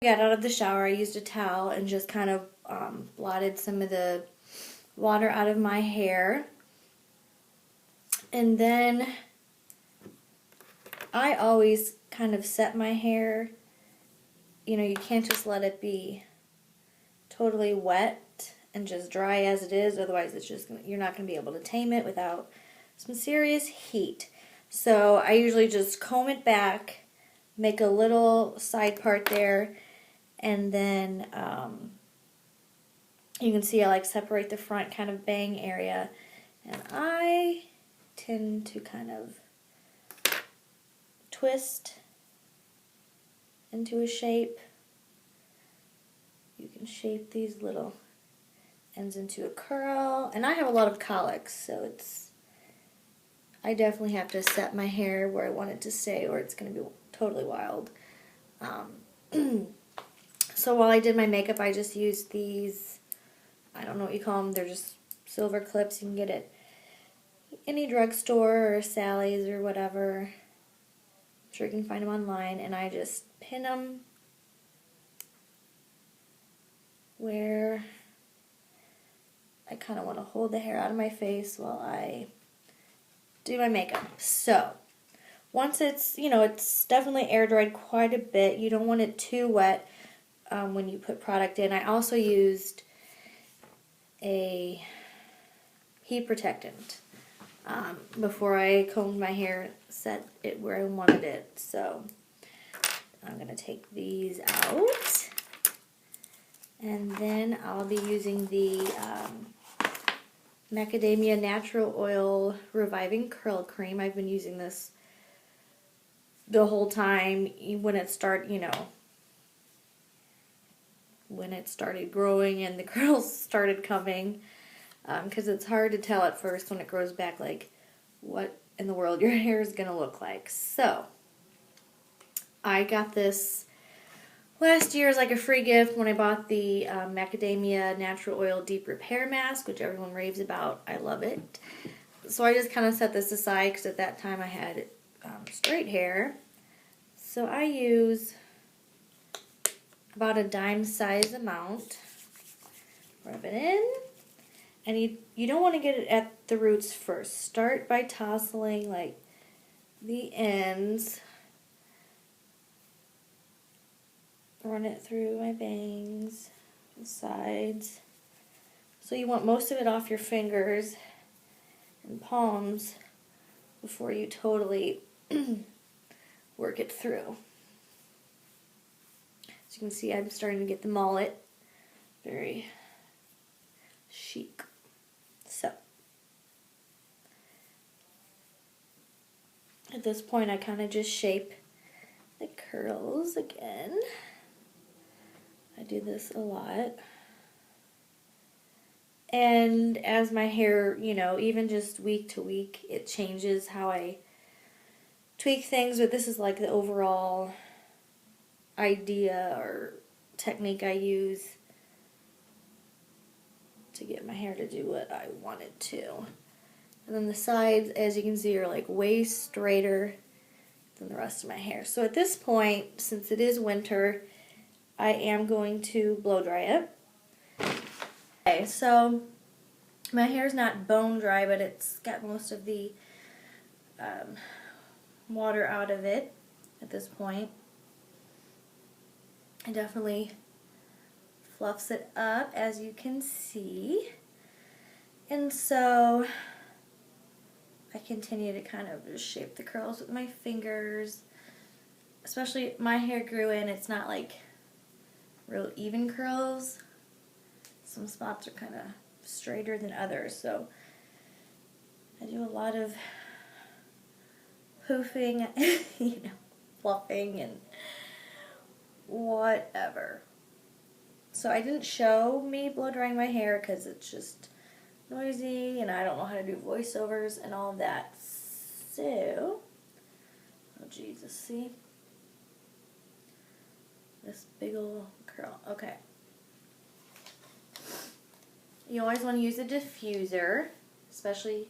Got out of the shower, I used a towel and just kind of blotted some of the water out of my hair. And then I always kind of set my hair. You know, you can't just let it be totally wet and just dry as it is, otherwise it's just you're not going to be able to tame it without some serious heat. So I usually just comb it back, make a little side part there, and then you can see I like separate the front kind of bang area, and I tend to kind of twist into a shape. You can shape these little ends into a curl, and I have a lot of colics, so I definitely have to set my hair where I want it to stay or it's going to be totally wild. So while I did my makeup, I just used these, I don't know what you call them, they're just silver clips. You can get it any drugstore or Sally's or whatever. I'm sure you can find them online, and I just pin them where I kind of want to hold the hair out of my face while I do my makeup. So once it's, you know, it's definitely air dried quite a bit. You don't want it too wet when you put product in. I also used a heat protectant before I combed my hair, set it where I wanted it. So I'm going to take these out, and then I'll be using the Macadamia Natural Oil Reviving Curl Cream. I've been using this the whole time when it started, you know, when it started growing and the curls started coming, because it's hard to tell at first when it grows back, like, what in the world your hair is going to look like. So I got this last year as like a free gift when I bought the Macadamia Natural Oil Deep Repair Mask, which everyone raves about. I love it. So I just kind of set this aside because at that time I had straight hair. So I use about a dime size amount. Rub it in. And you don't want to get it at the roots first. Start by tousling like the ends. Run it through my bangs, the sides. So you want most of it off your fingers and palms before you totally work it through. As you can see, I'm starting to get the mullet. Very chic. So at this point, I kind of just shape the curls again. I do this a lot. And as my hair, you know, even just week to week, it changes how I tweak things. But this is like the overall idea or technique I use to get my hair to do what I want it to. And then the sides, as you can see, are like way straighter than the rest of my hair. So at this point, since it is winter, I am going to blow dry it. Okay, so my hair is not bone dry, but it's got most of the water out of it at this point. It definitely fluffs it up, as you can see. And so I continue to kind of just shape the curls with my fingers. Especially my hair grew in, it's not like real even curls. Some spots are kind of straighter than others, so I do a lot of poofing, you know, fluffing and whatever. So I didn't show me blow drying my hair because it's just noisy and I don't know how to do voiceovers and all of that. So, oh Jesus, see? This big old curl. Okay. You always want to use a diffuser, especially,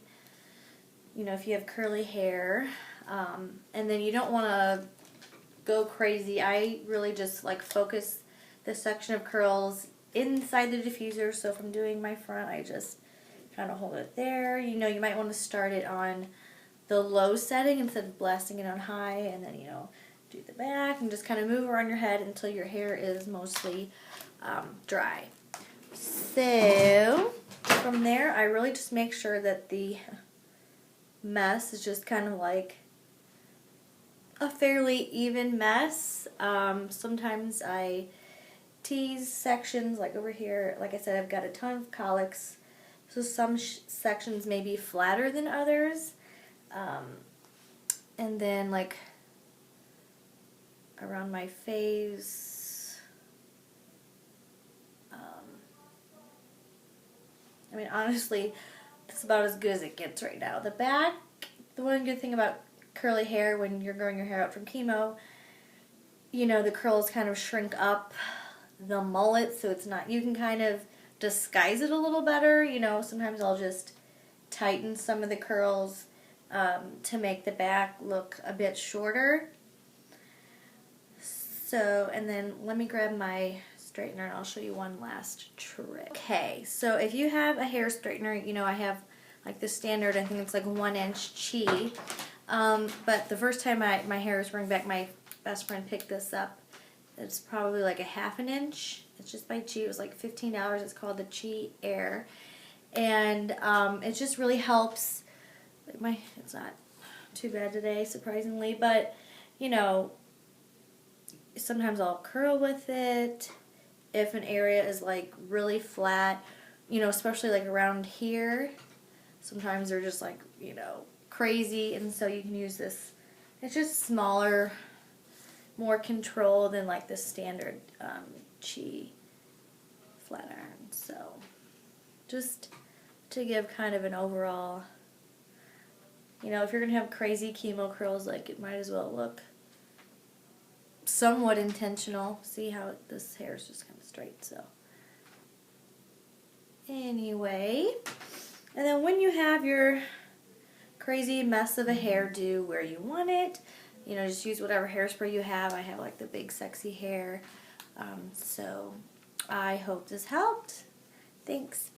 you know, if you have curly hair. And then you don't want to go crazy. I really just like focus the section of curls inside the diffuser. So if I'm doing my front, I just kind of hold it there. You know, you might want to start it on the low setting instead of blasting it on high, and then, you know, do the back and just kind of move around your head until your hair is mostly dry. So from there, I really just make sure that the mess is just kind of like a fairly even mess. Sometimes I tease sections, like over here. Like I said, I've got a ton of colics, so some sections may be flatter than others. And then like around my face, I mean, honestly, it's about as good as it gets right now. The back, the one good thing about curly hair when you're growing your hair out from chemo, you know, the curls kind of shrink up the mullet, so it's not, you can kind of disguise it a little better. You know, sometimes I'll just tighten some of the curls to make the back look a bit shorter. So, and then let me grab my straightener and I'll show you one last trick. Okay, so if you have a hair straightener, you know, I have like the standard, I think it's like 1 inch chi. But the first time my hair was growing back, my best friend picked this up. It's probably like a 1/2 inch. It's just by Chi. It was like $15. It's called the Chi Air. And it just really helps. It's not too bad today, surprisingly, but you know, sometimes I'll curl with it if an area is like really flat, you know, especially like around here. Sometimes they're just like, you know, crazy, and so you can use this. It's just smaller, more control than like the standard Chi flat iron. So just to give kind of an overall, you know, if you're going to have crazy chemo curls, like, it might as well look somewhat intentional. See how this hair is just kind of straight, so. Anyway, and then when you have your crazy mess of a hairdo where you want it, you know, just use whatever hairspray you have. I have like the big sexy hair. So I hope this helped. Thanks.